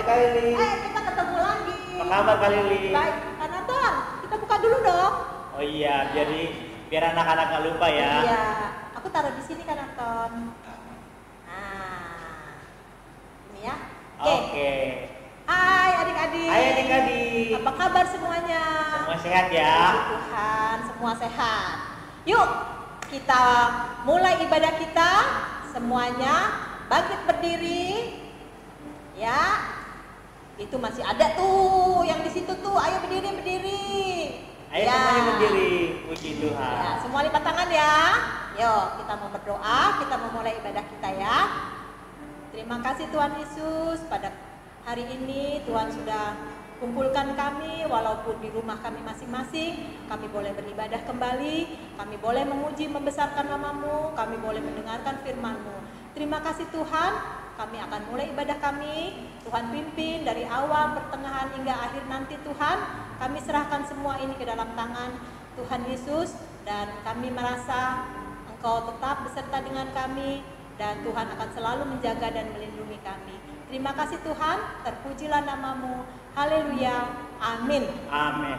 Kak Lili. Kita ketemu lagi. Apa kabar Kak Lili? Baik, Kak Nathan, kita buka dulu dong. Oh iya, jadi biar anak-anak nggak lupa ya. Iya, aku taruh di sini Kak Nathan. Nah, ini ya. Oke. Hai adik-adik. Hai adik-adik. Apa kabar semuanya? Semua sehat ya? Puji Tuhan, semua sehat. Yuk, kita mulai ibadah kita. Semuanya bangkit berdiri. Ya. Itu masih ada tuh yang di situ tuh. Ayo berdiri. Ayo Ya. semuanya berdiri. Puji Tuhan. Ya, semua lipat tangan ya. Yuk, kita mau berdoa, kita mau mulai ibadah kita ya. Terima kasih Tuhan Yesus, pada hari ini Tuhan sudah kumpulkan kami walaupun di rumah kami masing-masing. Kami boleh beribadah kembali, kami boleh memuji membesarkan nama-Mu, kami boleh mendengarkan firman-Mu. Terima kasih Tuhan, kami akan mulai ibadah kami. Tuhan pimpin dari awal, pertengahan hingga akhir nanti Tuhan. Kami serahkan semua ini ke dalam tangan Tuhan Yesus, dan kami merasa Engkau tetap beserta dengan kami, dan Tuhan akan selalu menjaga dan melindungi kami. Terima kasih Tuhan, terpujilah nama-Mu. Haleluya, amin. Amin.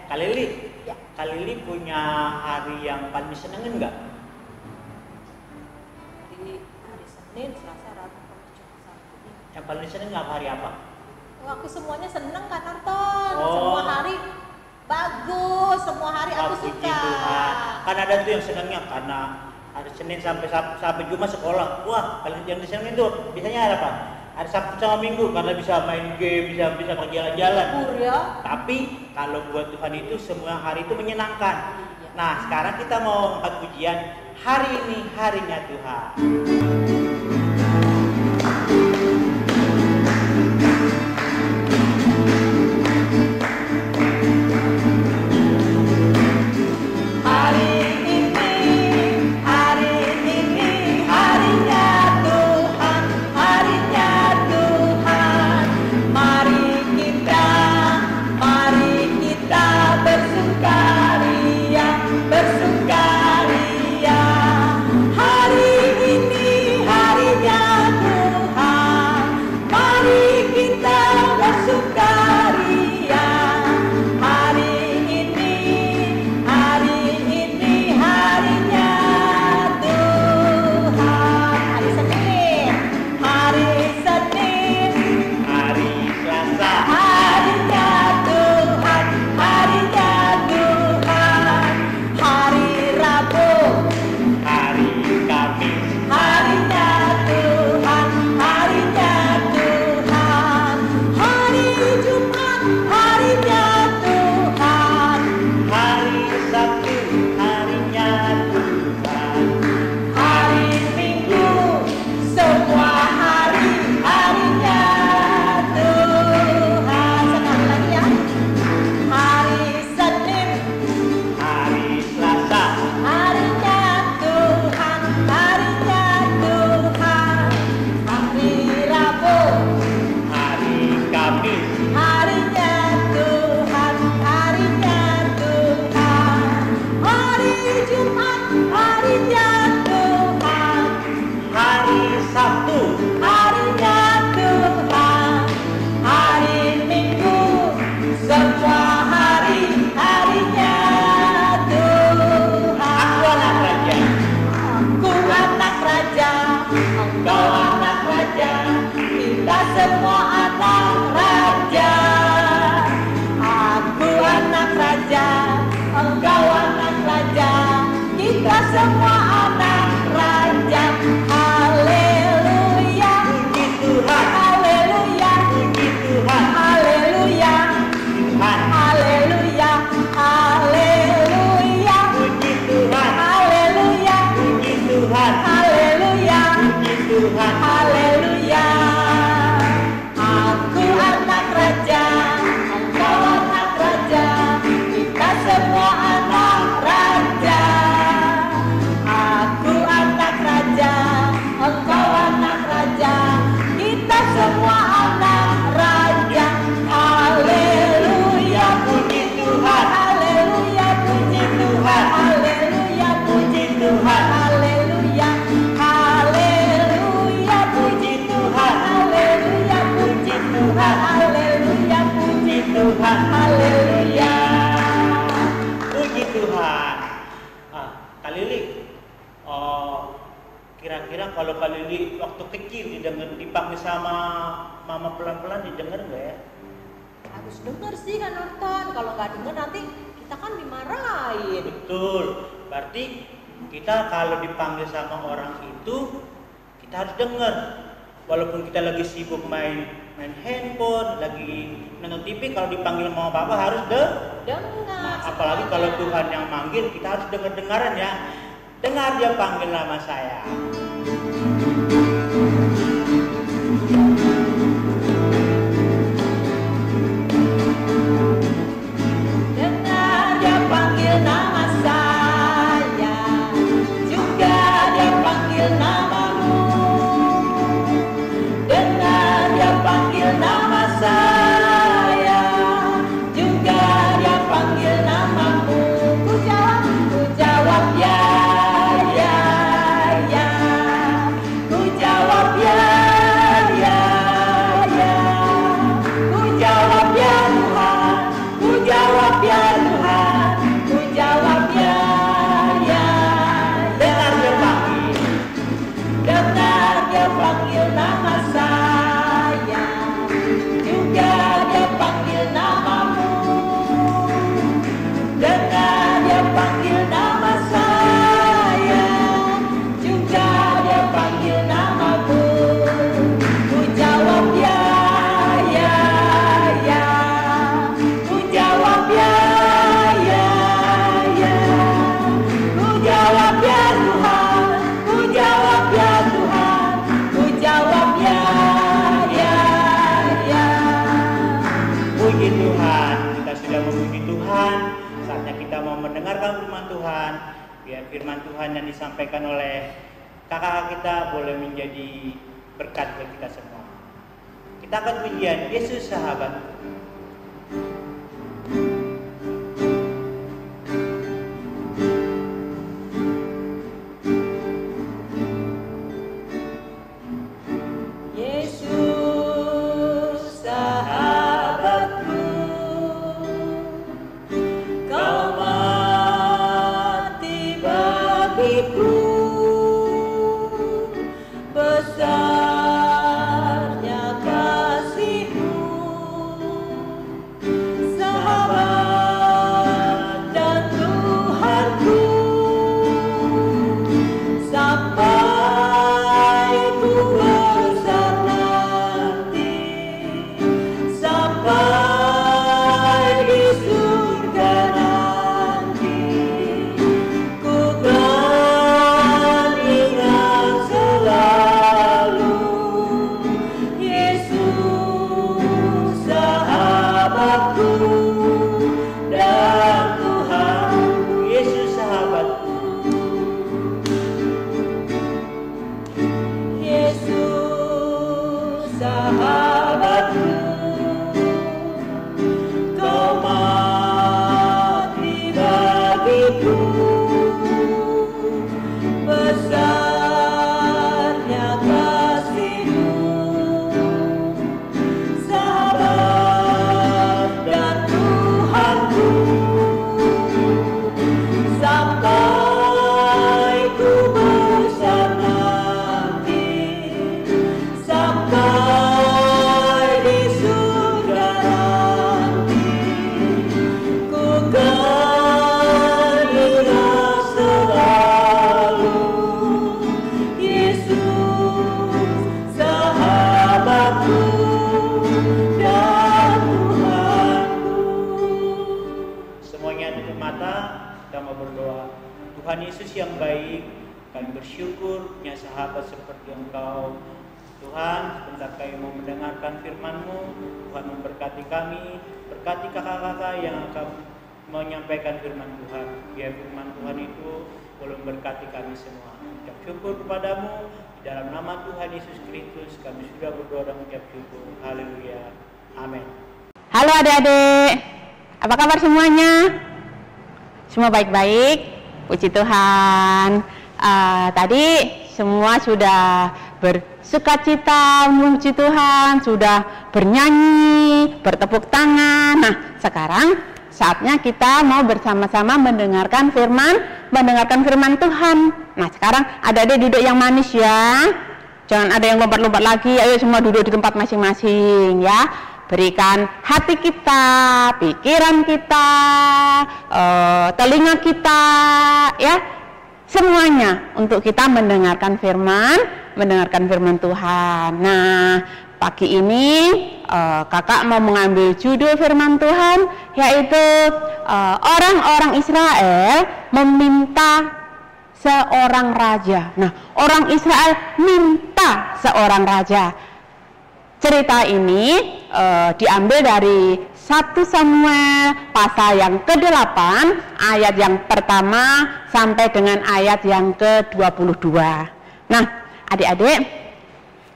Kak Lili, Ya. Kak Lili punya hari yang paling disenengin nggak? Hari Senin, Selasa, Rabu, Kamis, Jumat, Sabtu. Yang paling disenengin nggak hari apa? Oh, aku semuanya seneng Kak Narton. Oh. Semua hari bagus, semua hari aku Puji suka. Tuhan. Kan ada tuh yang senengnya karena hari Senin sampai Jumat sekolah. Wah, paling yang disenengin tuh biasanya ada apa? Hari Sabtu sama Minggu karena bisa main game, bisa pergi jalan-jalan. Libur ya. Tapi kalau buat Tuhan itu semua hari itu menyenangkan. Iya. Nah, sekarang kita mau angkat pujian. Hari ini harinya Tuhan. Semua anak raja, Kak Lili, kira-kira kalau Kak Lili waktu kecil dipanggil sama mama pelan-pelan didengar nggak ya? Harus denger sih kan nonton. Kalau nggak denger nanti kita kan dimarahin. Betul. Berarti kita kalau dipanggil sama orang itu kita harus dengar. Walaupun kita lagi sibuk main handphone, lagi nonton TV, kalau dipanggil sama papa harus dengar. Nah, apalagi kalau Tuhan yang manggil, kita harus dengar-dengaran ya. Dengar dia panggil nama saya. Dengar dia panggil nama saya, juga dia panggil namamu. Dengar dia panggil nama saya, juga dia panggil namamu. Ku jawab ya, ya, ya. Ku jawab ya, ya, ya. Ku jawab ya Tuhan, ku jawab ya Tuhan, ku jawab ya, ya, ya. Dengar dia panggil. Dengar dia panggil nama saya, juga dia panggil namamu. Dengar dia panggil nama saya, juga dia panggil namamu. Ku jawab ya, ya, ya. Ku jawab ya, ya, ya. Ku jawab ya Tuhan, ku jawab ya Tuhan, ku jawab ya, ya, ya. Puji Tuhan, kita sudah memuji Tuhan. Saatnya kita mau mendengarkan firman Tuhan. Biar firman Tuhan yang disampaikan oleh kakak kita boleh menjadi berkat bagi kita semua. Kita akan pujian Yesus Sahabat. Yesus sahabatku, kau mati bagiku, besarnya kasih-Mu, sahabat dan Tuhanku, sampai ku besar nanti, sampai di surga nanti, ku kan ingat selalu Yesus sahabatku dan Tuhanku. Yesus Sahabatku. Yesus sahabatku, kau mati bagiku, besarnya kasih-Mu, sahabat dan Tuhanku, sampai ku besar nanti, sampai di surga nanti, ku kan ingat selalu Yesus sahabatku dan Tuhanku. Semuanya tutup mata, kita mau berdoa. Tuhan Yesus yang baik, kami bersyukur punya sahabat seperti Engkau. Tuhan, sebentar kami mau mendengarkan firman-Mu. Tuhan memberkati kami, berkati kakak-kakak yang akan menyampaikan firman Tuhan. Biar firman Tuhan itu boleh memberkati kami semua. Ucap syukur kepadamu, di dalam nama Tuhan Yesus Kristus kami sudah berdoa dan mengucap syukur. Haleluya. Amin. Halo adik-adik, apa kabar semuanya? Semua baik-baik, puji Tuhan. Tadi semua sudah bersukacita memuji Tuhan, sudah bernyanyi, bertepuk tangan. Nah, sekarang saatnya kita mau bersama-sama mendengarkan firman Tuhan. Nah, sekarang adik-adik duduk yang manis ya. Jangan ada yang lompat-lompat lagi. Ayo semua duduk di tempat masing-masing ya. Berikan hati kita, pikiran kita, telinga kita ya, semuanya untuk kita mendengarkan firman Tuhan. Nah, pagi ini kakak mau mengambil judul firman Tuhan, yaitu orang-orang Israel meminta seorang raja. Nah, orang Israel minta seorang raja. Cerita ini diambil dari 1 Samuel pasal yang ke-8 ayat yang pertama sampai dengan ayat yang ke-22. Nah, adik-adik,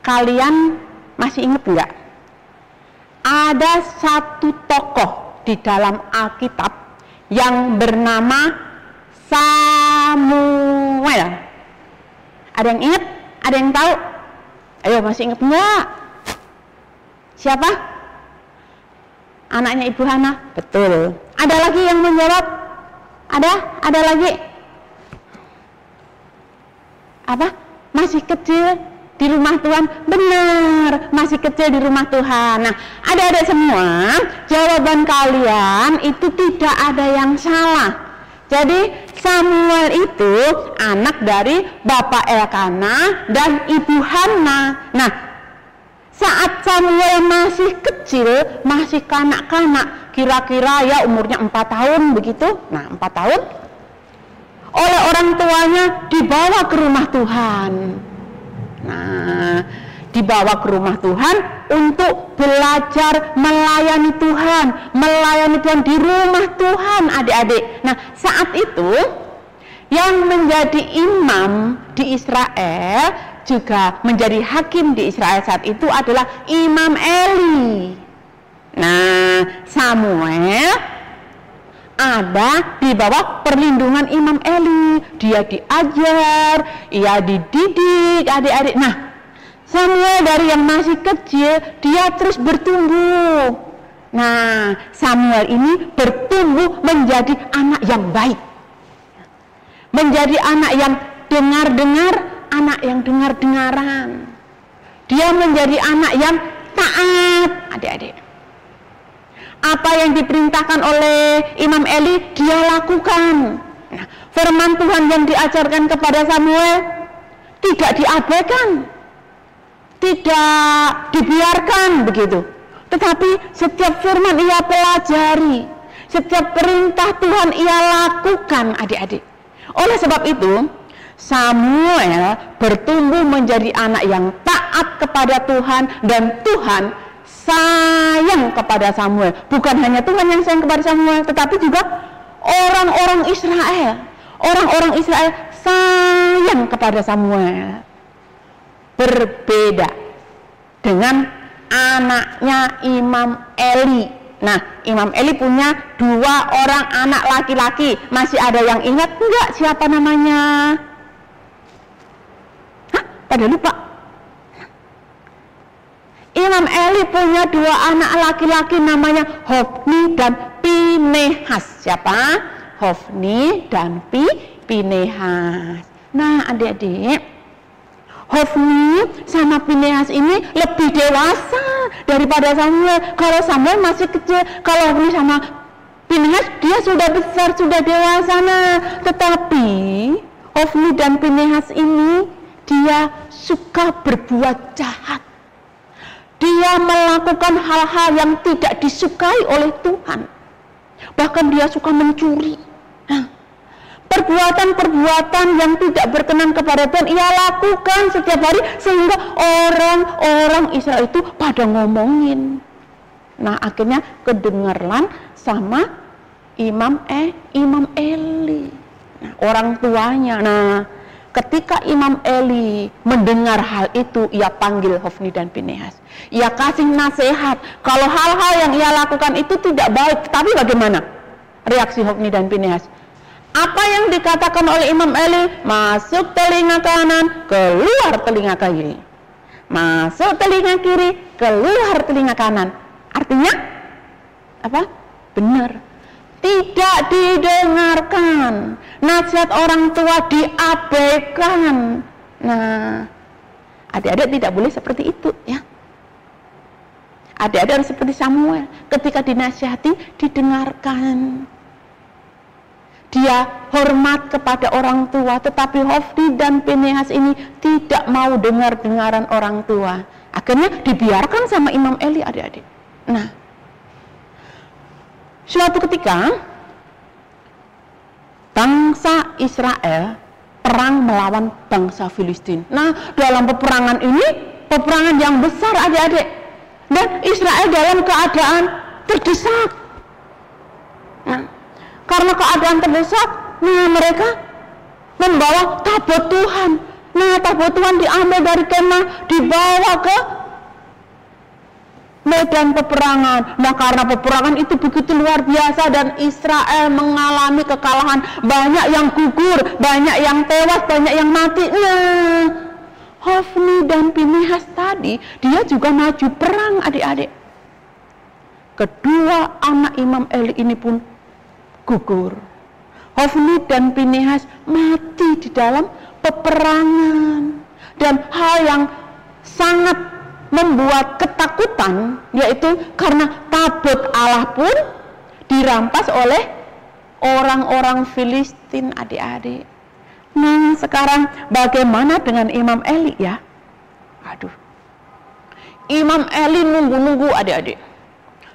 kalian masih ingat enggak? Ada satu tokoh di dalam Alkitab yang bernama Samuel. Ada yang ingat? Ada yang tahu? Ayo, masih ingat enggak? Siapa? Anaknya Ibu Hana? Betul. Ada lagi yang menjawab? Ada lagi? Apa? Masih kecil di rumah Tuhan? Benar, masih kecil di rumah Tuhan. Nah, adik-adik semua, jawaban kalian itu tidak ada yang salah. Jadi Samuel itu anak dari Bapak Elkana dan Ibu Hana. Nah, saat Samuel masih kecil, masih kanak-kanak, kira-kira ya umurnya 4 tahun begitu. Nah, 4 tahun, oleh orang tuanya dibawa ke rumah Tuhan. Nah, dibawa ke rumah Tuhan untuk belajar melayani Tuhan di rumah Tuhan, adik-adik. Nah, saat itu yang menjadi imam di Israel, juga menjadi hakim di Israel saat itu adalah Imam Eli. Nah, Samuel ada di bawah perlindungan Imam Eli. Dia diajar, ia dididik adik-adik. Nah, Samuel dari yang masih kecil, dia terus bertumbuh. Nah, Samuel ini bertumbuh menjadi anak yang baik. Menjadi anak yang dengar-dengar, anak yang dengar-dengaran. Dia menjadi anak yang taat, adik-adik. Apa yang diperintahkan oleh Imam Eli, dia lakukan. Nah, firman Tuhan yang diajarkan kepada Samuel tidak diabaikan, tidak dibiarkan begitu. Tetapi setiap firman ia pelajari, setiap perintah Tuhan ia lakukan, adik-adik. Oleh sebab itu, Samuel bertumbuh menjadi anak yang taat kepada Tuhan, dan Tuhan sayang kepada Samuel. Bukan hanya Tuhan yang sayang kepada Samuel, tetapi juga orang-orang Israel. Orang-orang Israel sayang kepada Samuel. Berbeda dengan anaknya Imam Eli. Nah, Imam Eli punya 2 orang anak laki-laki. Masih ada yang ingat enggak siapa namanya? Pada lupa. Imam Eli punya 2 anak laki-laki, namanya Hofni dan Pinehas. Siapa? Hofni dan Pinehas. Nah, adik-adik, Hofni sama Pinehas ini lebih dewasa daripada Samuel. Kalau Samuel masih kecil, kalau Hofni sama Pinehas dia sudah besar, sudah dewasa. Nah, tetapi Hofni dan Pinehas ini dia suka berbuat jahat. Dia melakukan hal-hal yang tidak disukai oleh Tuhan. Bahkan dia suka mencuri. Nah, perbuatan-perbuatan yang tidak berkenan kepada Tuhan ia lakukan setiap hari, sehingga orang-orang Israel itu pada ngomongin. Nah, akhirnya kedengaran sama Imam Eli. Nah, orang tuanya. Nah, ketika Imam Eli mendengar hal itu, ia panggil Hofni dan Pinehas. Ia kasih nasihat kalau hal-hal yang ia lakukan itu tidak baik. Tapi bagaimana reaksi Hofni dan Pinehas? Apa yang dikatakan oleh Imam Eli? Masuk telinga kanan, keluar telinga kiri. Masuk telinga kiri, keluar telinga kanan. Artinya apa? Benar. tidak didengarkan, nasihat orang tua diabaikan. Nah, adik-adik tidak boleh seperti itu ya. Adik-adik harus seperti Samuel, ketika dinasihati didengarkan. Dia hormat kepada orang tua, tetapi Hofni dan Pinehas ini tidak mau dengar-dengaran orang tua. Akhirnya dibiarkan sama Imam Eli, adik-adik. Nah, suatu ketika bangsa Israel perang melawan bangsa Filistin. Nah, dalam peperangan ini, peperangan yang besar, adik-adik. Dan Israel dalam keadaan terdesak. Nah, karena keadaan terdesak, nah mereka membawa tabut Tuhan. Nah, tabut Tuhan diambil dari kemah, dibawa ke medan peperangan. Nah, karena peperangan itu begitu luar biasa dan Israel mengalami kekalahan, banyak yang gugur, banyak yang tewas, banyak yang mati. Nah, Hofni dan Pinehas tadi, dia juga maju perang, adik-adik. Kedua anak Imam Eli ini pun gugur. Hofni dan Pinehas mati di dalam peperangan. Dan hal yang sangat membuat ketakutan, yaitu karena tabut Allah pun dirampas oleh orang-orang Filistin, adik-adik. Nah, sekarang bagaimana dengan Imam Eli ya? Aduh, Imam Eli nunggu-nunggu, adik-adik.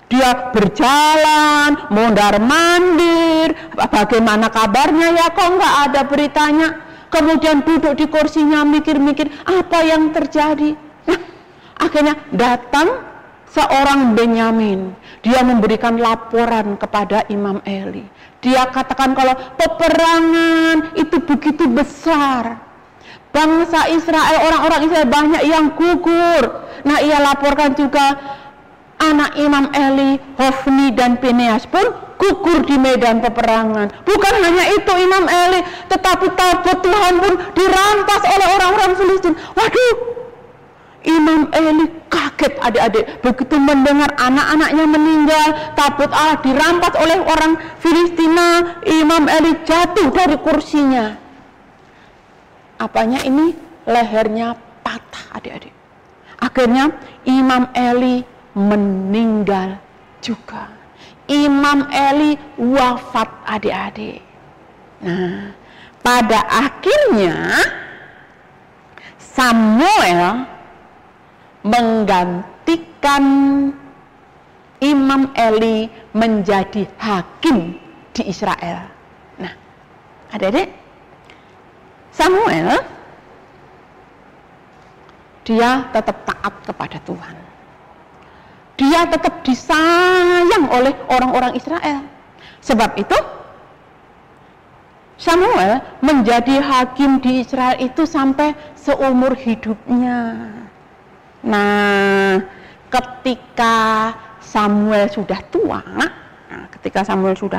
Dia berjalan, mondar-mandir, bagaimana kabarnya ya, kok nggak ada beritanya. Kemudian duduk di kursinya mikir-mikir apa yang terjadi. Nah, akhirnya datang seorang Benyamin. Dia memberikan laporan kepada Imam Eli. Dia katakan kalau peperangan itu begitu besar. Bangsa Israel, orang-orang Israel banyak yang gugur. Nah, ia laporkan juga anak Imam Eli, Hofni dan Pinehas pun gugur di medan peperangan. Bukan hanya itu Imam Eli, tetapi tabut Tuhan pun dirampas oleh orang-orang Filistin. Waduh, Imam Eli kaget, adik-adik, begitu mendengar anak-anaknya meninggal, tabut Allah dirampas oleh orang Filistina. Imam Eli jatuh dari kursinya. Apanya ini? Lehernya patah, adik-adik. Akhirnya Imam Eli meninggal juga. Imam Eli wafat, adik-adik. Nah, pada akhirnya Samuel menggantikan Imam Eli menjadi hakim di Israel. Nah, adik-adik, Samuel dia tetap taat kepada Tuhan. Dia tetap disayang oleh orang-orang Israel. Sebab itu Samuel menjadi hakim di Israel itu sampai seumur hidupnya. Nah, ketika Samuel sudah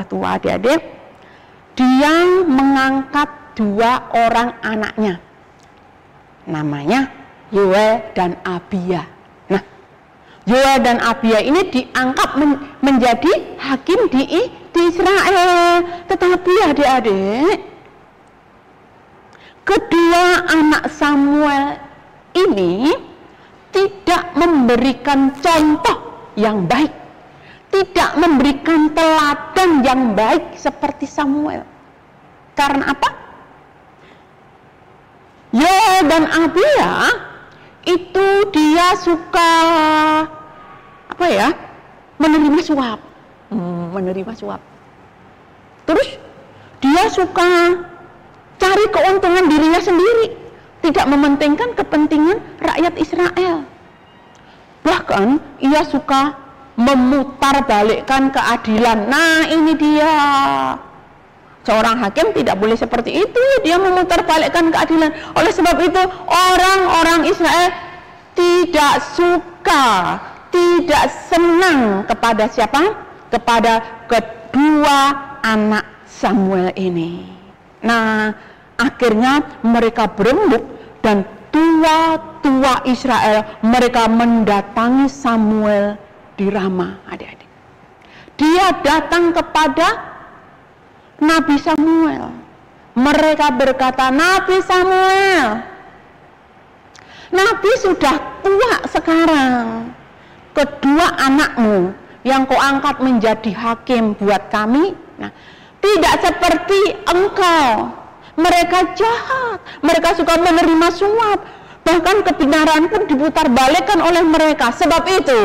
tua, adik-adik, dia mengangkat dua orang anaknya, namanya Yoel dan Abia. Nah, Yoel dan Abia ini diangkat menjadi hakim di Israel. Tetapi adik-adik, kedua anak Samuel ini tidak memberikan contoh yang baik, tidak memberikan teladan yang baik seperti Samuel. Karena apa? Yoel dan Abia itu dia suka menerima suap, Terus dia suka cari keuntungan dirinya sendiri, tidak mementingkan kepentingan rakyat Israel. Bahkan ia suka memutarbalikkan keadilan. Nah, ini dia. Seorang hakim tidak boleh seperti itu, dia memutarbalikkan keadilan. Oleh sebab itu, orang-orang Israel tidak suka, tidak senang kepada siapa? Kepada kedua anak Samuel ini. Nah, akhirnya mereka berembuk dan tua-tua Israel mereka mendatangi Samuel di Rama, adik-adik. Dia datang kepada Nabi Samuel. Mereka berkata, Nabi Samuel, Nabi sudah tua sekarang. Kedua anakmu yang kau angkat menjadi hakim buat kami, nah, tidak seperti engkau. Mereka jahat, mereka suka menerima suap, bahkan kebenaran pun diputar balikkan oleh mereka. Sebab itu,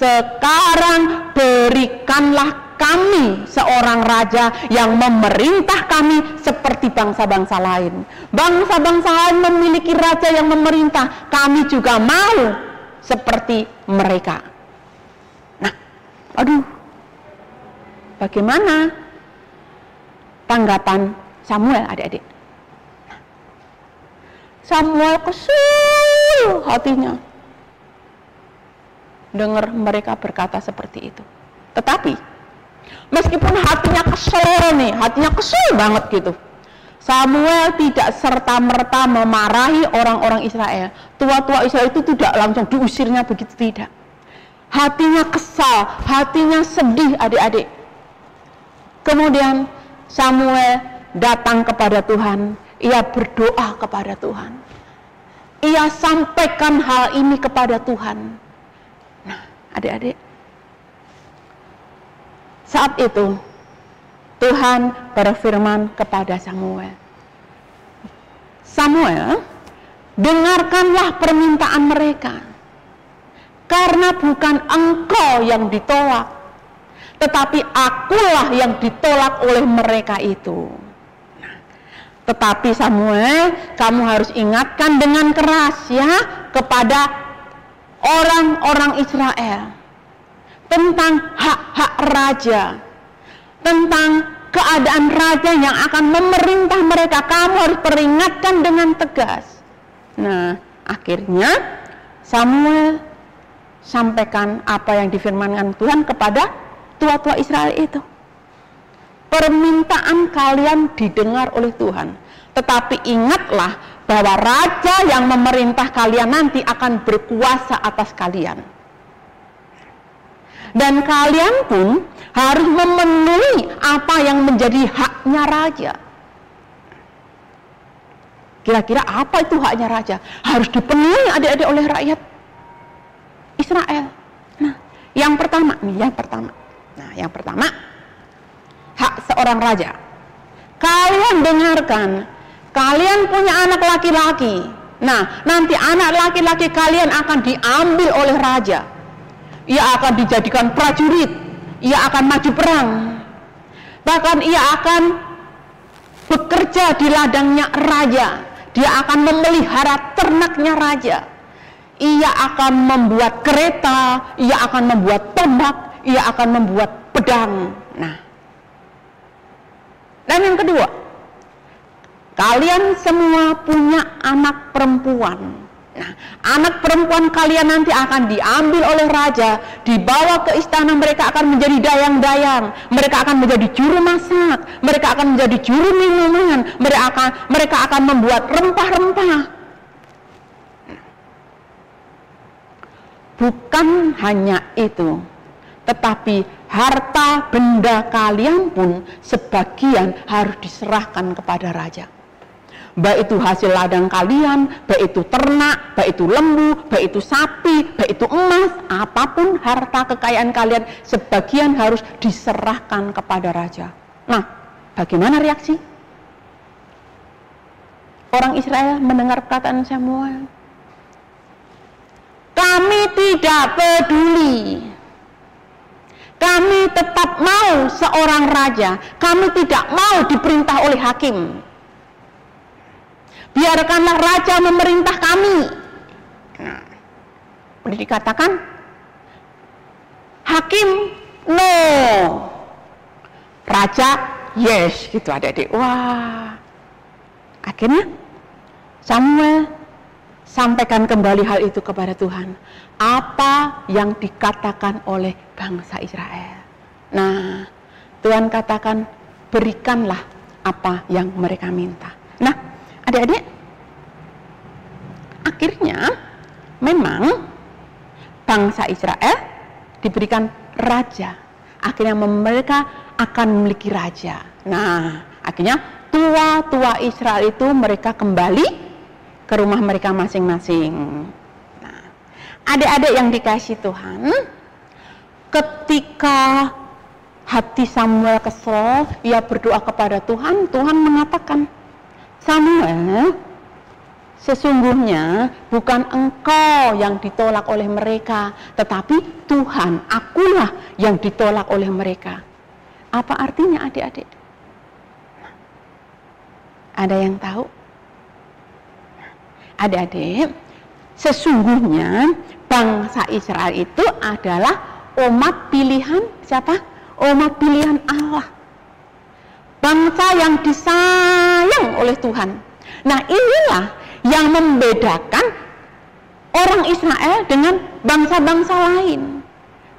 sekarang berikanlah kami seorang raja yang memerintah kami seperti bangsa-bangsa lain. Bangsa-bangsa lain memiliki raja yang memerintah, kami juga mau seperti mereka. Nah, aduh, bagaimana tanggapan Samuel, adik-adik? Samuel kesel hatinya dengar mereka berkata seperti itu. Tetapi meskipun hatinya kesel nih, hatinya kesel banget gitu, Samuel tidak serta-merta memarahi orang-orang Israel. Tua-tua Israel itu tidak langsung diusirnya begitu, tidak. Hatinya kesal, hatinya sedih, adik-adik. Kemudian Samuel datang kepada Tuhan, ia berdoa kepada Tuhan. Ia sampaikan hal ini kepada Tuhan. Nah, adik-adik, saat itu Tuhan berfirman kepada Samuel, Samuel, dengarkanlah permintaan mereka, karena bukan engkau yang ditolak, tetapi akulah yang ditolak oleh mereka itu. Tetapi Samuel, kamu harus ingatkan dengan keras ya kepada orang-orang Israel tentang hak-hak raja, tentang keadaan raja yang akan memerintah mereka. Kamu harus peringatkan dengan tegas. Nah, akhirnya Samuel sampaikan apa yang difirmankan Tuhan kepada tua-tua Israel itu. Permintaan kalian didengar oleh Tuhan, tetapi ingatlah bahwa raja yang memerintah kalian nanti akan berkuasa atas kalian. Dan kalian pun harus memenuhi apa yang menjadi haknya raja. Kira-kira apa itu haknya raja? Harus dipenuhi adik-adik oleh rakyat Israel. Nah, yang pertama, hak seorang raja. Kalian dengarkan, kalian punya anak laki-laki. Nah, nanti anak laki-laki kalian akan diambil oleh raja. Ia akan dijadikan prajurit, ia akan maju perang. Bahkan ia akan bekerja di ladangnya raja. Dia akan memelihara ternaknya raja. Ia akan membuat kereta, ia akan membuat tombak, ia akan membuat pedang. Nah, dan yang kedua, kalian semua punya anak perempuan. Nah, anak perempuan kalian nanti akan diambil oleh raja, dibawa ke istana, mereka akan menjadi dayang-dayang, mereka akan menjadi juru masak, mereka akan menjadi juru minuman, mereka akan membuat rempah-rempah. Bukan hanya itu, tetapi harta benda kalian pun sebagian harus diserahkan kepada raja. Baik itu hasil ladang kalian, baik itu ternak, baik itu lembu, baik itu sapi, baik itu emas, apapun harta kekayaan kalian, sebagian harus diserahkan kepada raja. Nah, bagaimana reaksi orang Israel mendengar perkataan Samuel? Kami tidak peduli. Kami tetap mau seorang raja. Kami tidak mau diperintah oleh hakim. Biarkanlah raja memerintah kami. Nah, boleh dikatakan hakim no, raja yes, gitu adik-adik. Wah, akhirnya Samuel sampaikan kembali hal itu kepada Tuhan. Apa yang dikatakan oleh bangsa Israel. Nah, Tuhan katakan berikanlah apa yang mereka minta. Nah, adik-adik, akhirnya memang bangsa Israel diberikan raja. Akhirnya mereka akan memiliki raja. Nah, akhirnya tua-tua Israel itu mereka kembali ke rumah mereka masing-masing. Nah, adik-adik yang dikasihi Tuhan, ketika hati Samuel kesel, ia berdoa kepada Tuhan. Tuhan mengatakan, Samuel, sesungguhnya bukan engkau yang ditolak oleh mereka, tetapi Tuhan, akulah yang ditolak oleh mereka. Apa artinya adik-adik? Ada yang tahu? Adik-adik, sesungguhnya bangsa Israel itu adalah umat pilihan siapa? Umat pilihan Allah, bangsa yang disayang oleh Tuhan. Nah, inilah yang membedakan orang Israel dengan bangsa-bangsa lain.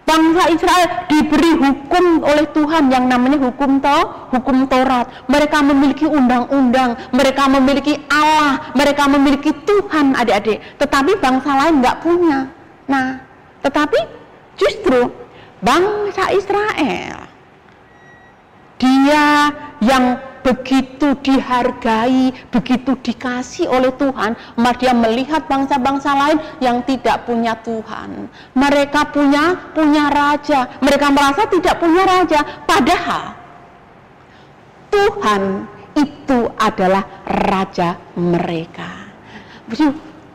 Bangsa Israel diberi hukum oleh Tuhan yang namanya hukum Taurat. Mereka memiliki undang-undang, mereka memiliki Allah, mereka memiliki Tuhan, adik-adik. Tetapi bangsa lain nggak punya. Nah, tetapi justru bangsa Israel, dia yang begitu dihargai, begitu dikasih oleh Tuhan, maka dia melihat bangsa-bangsa lain yang tidak punya Tuhan. Mereka punya raja, mereka merasa tidak punya raja, padahal Tuhan itu adalah raja mereka.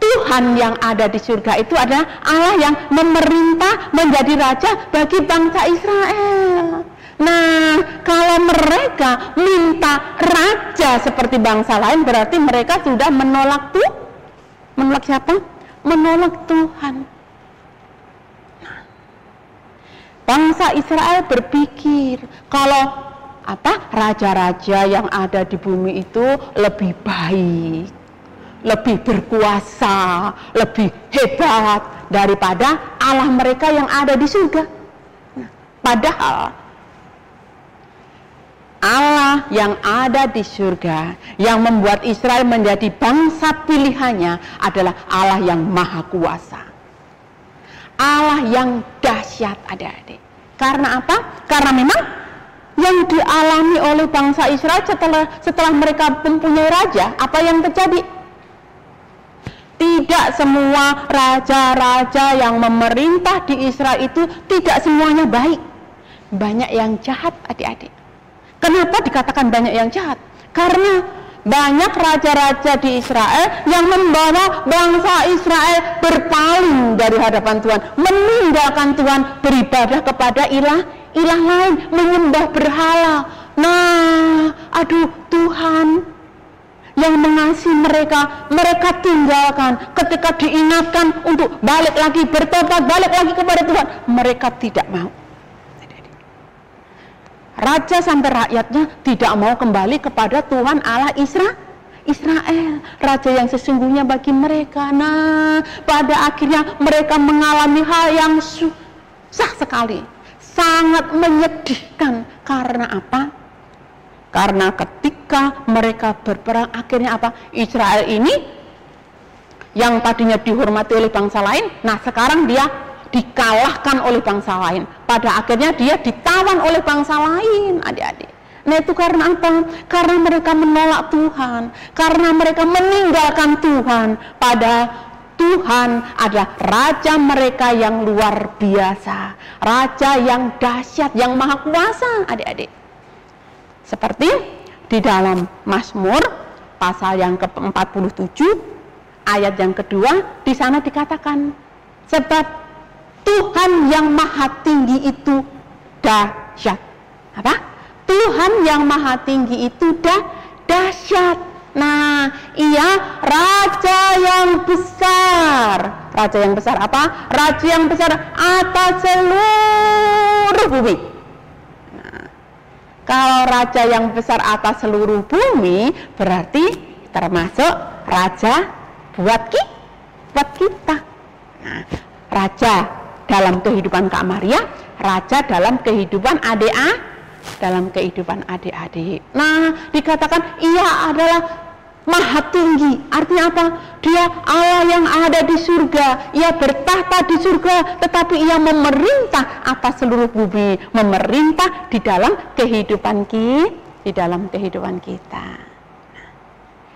Tuhan yang ada di surga itu adalah Allah yang memerintah menjadi raja bagi bangsa Israel. Nah, kalau mereka minta raja seperti bangsa lain, berarti mereka sudah menolak menolak siapa? Menolak Tuhan. Nah, bangsa Israel berpikir kalau raja-raja yang ada di bumi itu lebih baik, lebih berkuasa, lebih hebat daripada Allah mereka yang ada di surga. Nah, padahal Allah yang ada di surga, yang membuat Israel menjadi bangsa pilihannya adalah Allah yang maha kuasa, Allah yang dahsyat, adik-adik. Karena apa? Karena memang yang dialami oleh bangsa Israel setelah mereka mempunyai raja, apa yang terjadi? Tidak semua raja-raja yang memerintah di Israel itu tidak semuanya baik. Banyak yang jahat, adik-adik. Kenapa dikatakan banyak yang jahat? Karena banyak raja-raja di Israel yang membawa bangsa Israel berpaling dari hadapan Tuhan, meninggalkan Tuhan, beribadah kepada ilah lain, menyembah berhala. Nah, Tuhan yang mengasihi mereka tinggalkan. Ketika diingatkan untuk balik lagi, bertobat, balik lagi kepada Tuhan, mereka tidak mau. Raja sampai rakyatnya tidak mau kembali kepada Tuhan Allah Israel, raja yang sesungguhnya bagi mereka. Nah, pada akhirnya mereka mengalami hal yang susah sekali, sangat menyedihkan. Karena apa? Karena ketika mereka berperang, akhirnya apa? Israel ini yang tadinya dihormati oleh bangsa lain, nah sekarang dia dikalahkan oleh bangsa lain. Pada akhirnya dia ditawan oleh bangsa lain, adik-adik. Nah, itu karena apa? Karena mereka menolak Tuhan, karena mereka meninggalkan Tuhan. Pada Tuhan adalah raja mereka yang luar biasa, raja yang dahsyat, yang maha kuasa, adik-adik. Seperti di dalam Mazmur pasal yang ke-47 ayat yang kedua, di sana dikatakan, sebab Tuhan yang maha tinggi itu dahsyat. Apa? Tuhan yang maha tinggi itu dahsyat. Nah, ia raja yang besar. Raja yang besar apa? Raja yang besar atas seluruh bumi. Nah, kalau raja yang besar atas seluruh bumi, berarti termasuk raja buat kita. Nah, raja dalam kehidupan Kak Maria, raja dalam kehidupan adik-adik. Nah, dikatakan ia adalah maha tinggi. Artinya apa? Dia Allah yang ada di surga. Ia bertahta di surga, tetapi ia memerintah atas seluruh bumi, memerintah di dalam kehidupan kita.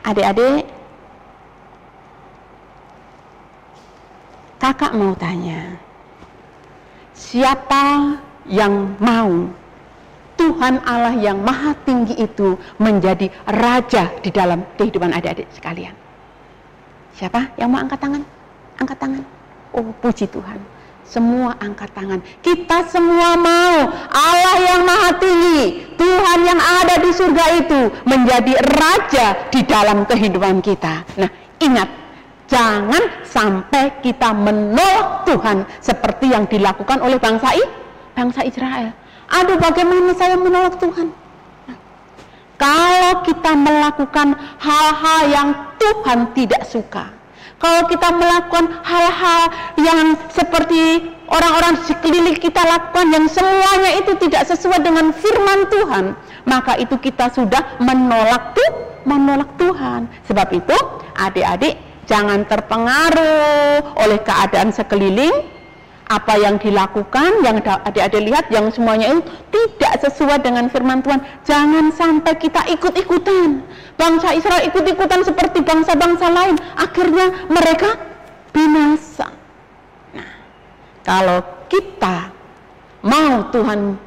Adik-adik, kakak mau tanya, siapa yang mau Tuhan Allah yang maha tinggi itu menjadi raja di dalam kehidupan adik-adik sekalian? Siapa yang mau angkat tangan? Angkat tangan. Oh, puji Tuhan. Semua angkat tangan. Kita semua mau Allah yang maha tinggi, Tuhan yang ada di surga itu menjadi raja di dalam kehidupan kita. Nah, ingat, jangan sampai kita menolak Tuhan seperti yang dilakukan oleh bangsa Israel. Aduh, bagaimana saya menolak Tuhan? Nah, kalau kita melakukan hal-hal yang Tuhan tidak suka, kalau kita melakukan hal-hal yang seperti orang-orang di sekeliling kita lakukan, yang semuanya itu tidak sesuai dengan firman Tuhan, maka itu kita sudah menolak Tuhan. Sebab itu, adik-adik, jangan terpengaruh oleh keadaan sekeliling. Apa yang dilakukan, yang adik-adik lihat, yang semuanya itu tidak sesuai dengan firman Tuhan. Jangan sampai kita ikut-ikutan. Bangsa Israel ikut-ikutan seperti bangsa-bangsa lain. Akhirnya mereka binasa. Nah, kalau kita mau Tuhan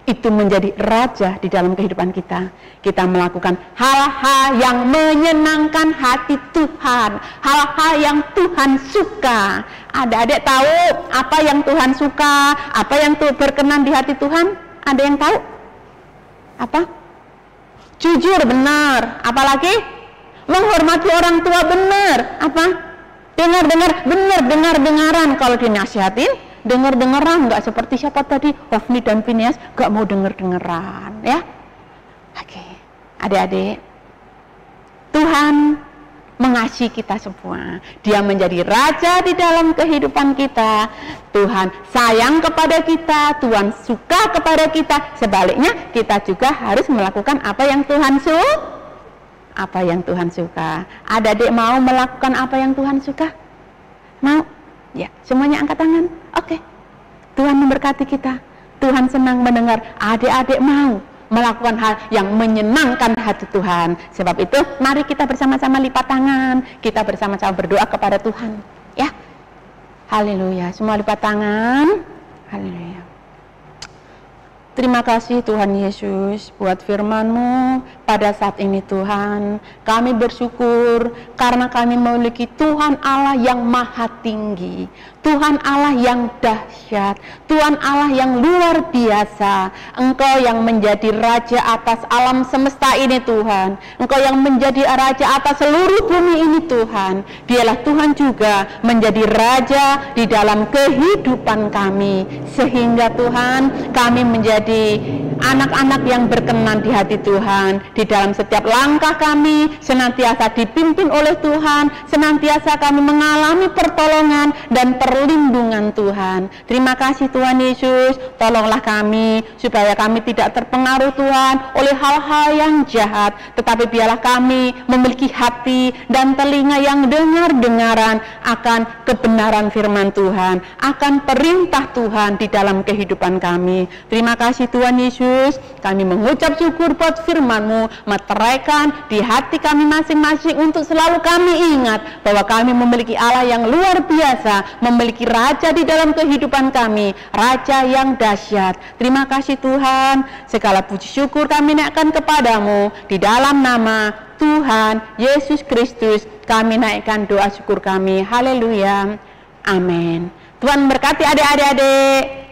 itu menjadi raja di dalam kehidupan kita, kita melakukan hal-hal yang menyenangkan hati Tuhan, hal-hal yang Tuhan suka. Adik-adik tahu apa yang Tuhan suka, apa yang berkenan di hati Tuhan? Ada yang tahu? Apa? Jujur, benar. Apalagi? Menghormati orang tua, benar. Apa? Dengar-dengaran. Kalau dinasihatin, dengar-dengaran, nggak seperti siapa tadi, Hofni dan Phineas, nggak mau dengar-dengaran, ya. Oke, adik-adik, Tuhan mengasihi kita semua. Dia menjadi raja di dalam kehidupan kita. Tuhan sayang kepada kita, Tuhan suka kepada kita. Sebaliknya, kita juga harus melakukan apa yang Tuhan suka. Adik-adik mau melakukan apa yang Tuhan suka? Mau? Ya, semuanya angkat tangan. Oke. Tuhan memberkati kita. Tuhan senang mendengar adik-adik mau melakukan hal yang menyenangkan hati Tuhan. Sebab itu, mari kita bersama-sama lipat tangan. Kita bersama-sama berdoa kepada Tuhan. Ya. Haleluya. Semua lipat tangan. Haleluya. Terima kasih Tuhan Yesus buat firman-Mu pada saat ini Tuhan. Kami bersyukur karena kami memiliki Tuhan Allah yang maha tinggi, Tuhan Allah yang dahsyat, Tuhan Allah yang luar biasa. Engkau yang menjadi raja atas alam semesta ini Tuhan. Engkau yang menjadi raja atas seluruh bumi ini Tuhan. Dialah Tuhan juga menjadi raja di dalam kehidupan kami. Sehingga Tuhan, kami menjadi anak-anak yang berkenan di hati Tuhan. Di dalam setiap langkah kami senantiasa dipimpin oleh Tuhan, senantiasa kami mengalami pertolongan dan perlindungan Tuhan. Terima kasih Tuhan Yesus, tolonglah kami supaya kami tidak terpengaruh Tuhan oleh hal-hal yang jahat, tetapi biarlah kami memiliki hati dan telinga yang dengar-dengaran akan kebenaran firman Tuhan, akan perintah Tuhan di dalam kehidupan kami. Terima kasih Tuhan Yesus, kami mengucap syukur buat firman-Mu, meteraikan di hati kami masing-masing untuk selalu kami ingat bahwa kami memiliki Allah yang luar biasa, memiliki raja di dalam kehidupan kami, raja yang dahsyat. Terima kasih Tuhan, segala puji syukur kami naikkan kepadamu di dalam nama Tuhan Yesus Kristus. Kami naikkan doa syukur kami. Haleluya. Amin. Tuhan berkati adik-adik.